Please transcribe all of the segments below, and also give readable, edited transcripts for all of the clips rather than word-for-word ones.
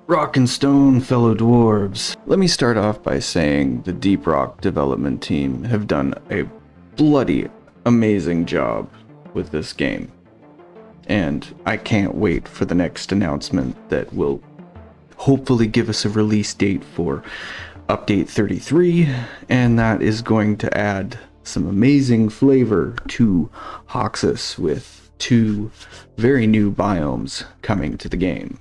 Rock and stone, fellow dwarves. Let me start off by saying the Deep Rock development team have done a bloody amazing job with this game. And I can't wait for the next announcement that will hopefully give us a release date for Update 33, and that is going to add some amazing flavor to Hoxus with 2 very new biomes coming to the game.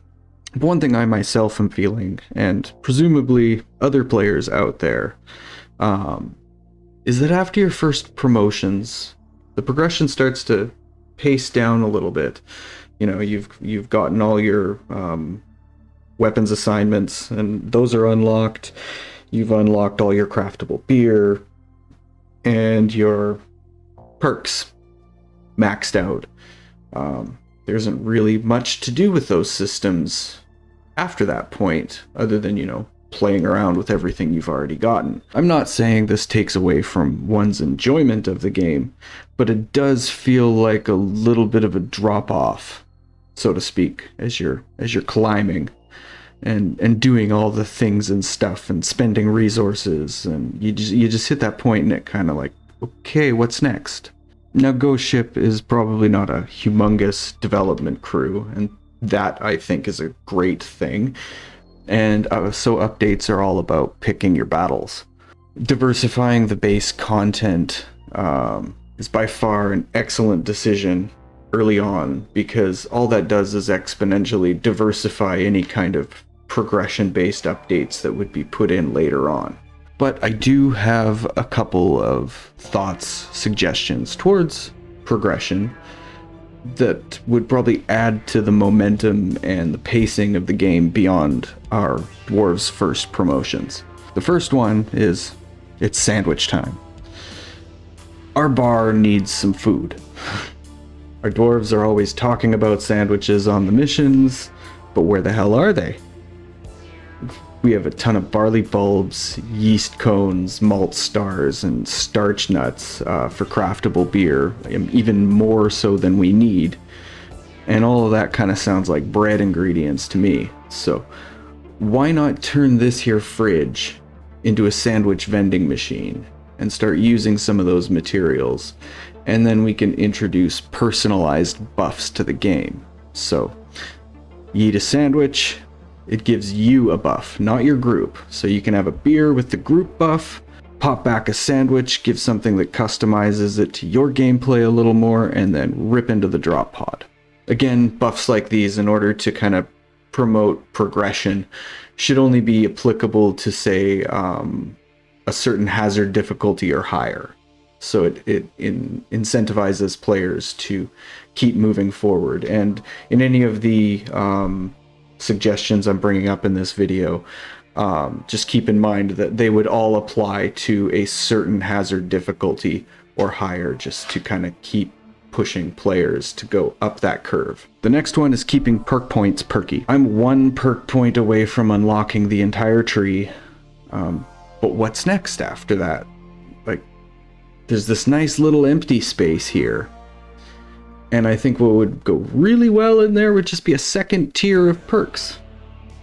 One thing I myself am feeling, and presumably other players out there, is that after your first promotions, the progression starts to pace down a little bit. You know, you've gotten all your weapons assignments, and those are unlocked. You've unlocked all your craftable beer, and your perks maxed out. There isn't really much to do with those systems after that point, other than, you know, playing around with everything you've already gotten. I'm not saying this takes away from one's enjoyment of the game, but it does feel like a little bit of a drop off, so to speak, as you're climbing and doing all the things and stuff and spending resources, and you just hit that point and it kind of like, okay, what's next? Now, Ghost Ship is probably not a humongous development crew, and that, I think, is a great thing. And so updates are all about picking your battles. Diversifying the base content is by far an excellent decision early on, because all that does is exponentially diversify any kind of progression-based updates that would be put in later on. But I do have a couple of thoughts, suggestions towards progression that would probably add to the momentum and the pacing of the game beyond our Dwarves' first promotions. The first one is, it's sandwich time. Our bar needs some food. Our Dwarves are always talking about sandwiches on the missions, but where the hell are they? We have a ton of barley bulbs, yeast cones, malt stars, and starch nuts for craftable beer, even more so than we need. And all of that kind of sounds like bread ingredients to me. So why not turn this here fridge into a sandwich vending machine and start using some of those materials? And then we can introduce personalized buffs to the game. So you eat a sandwich, it gives you a buff, not your group. So you can have a beer with the group buff, pop back a sandwich, give something that customizes it to your gameplay a little more, and then rip into the drop pod. Again, buffs like these, in order to kind of promote progression, should only be applicable to, say, a certain hazard difficulty or higher. So it incentivizes players to keep moving forward. And in any of the suggestions I'm bringing up in this video, just keep in mind that they would all apply to a certain hazard difficulty or higher, just to kind of keep pushing players to go up that curve. The next one is keeping perk points perky. I'm 1 perk point away from unlocking the entire tree, but what's next after that? Like, there's this nice little empty space here. And I think what would go really well in there would just be a second tier of perks,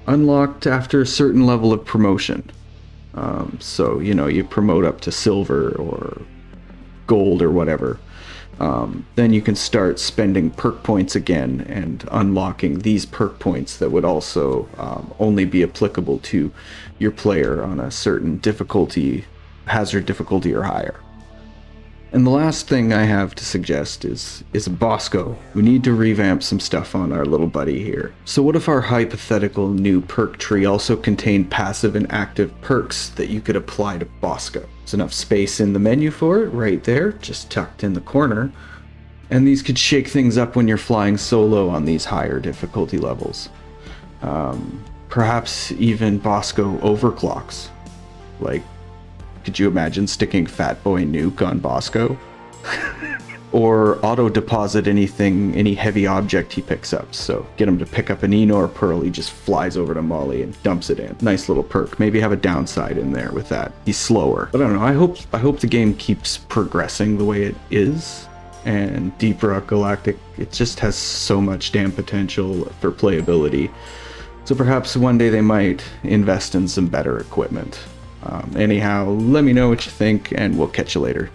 unlocked after a certain level of promotion. So, you know, you promote up to silver or gold or whatever. Then you can start spending perk points again and unlocking these perk points that would also only be applicable to your player on a certain difficulty, hazard difficulty or higher. And the last thing I have to suggest is Bosco. We need to revamp some stuff on our little buddy here. So what if our hypothetical new perk tree also contained passive and active perks that you could apply to Bosco? There's enough space in the menu for it, right there, just tucked in the corner. And these could shake things up when you're flying solo on these higher difficulty levels. Perhaps even Bosco overclocks. Like, could you imagine sticking Fat Boy Nuke on Bosco? Or auto-deposit any heavy object he picks up. So get him to pick up an Enor Pearl, he just flies over to Molly and dumps it in. Nice little perk. Maybe have a downside in there with that. He's slower. But I don't know, I hope the game keeps progressing the way it is. And Deep Rock Galactic, it just has so much damn potential for playability. So perhaps one day they might invest in some better equipment. Anyhow, let me know what you think, and we'll catch you later.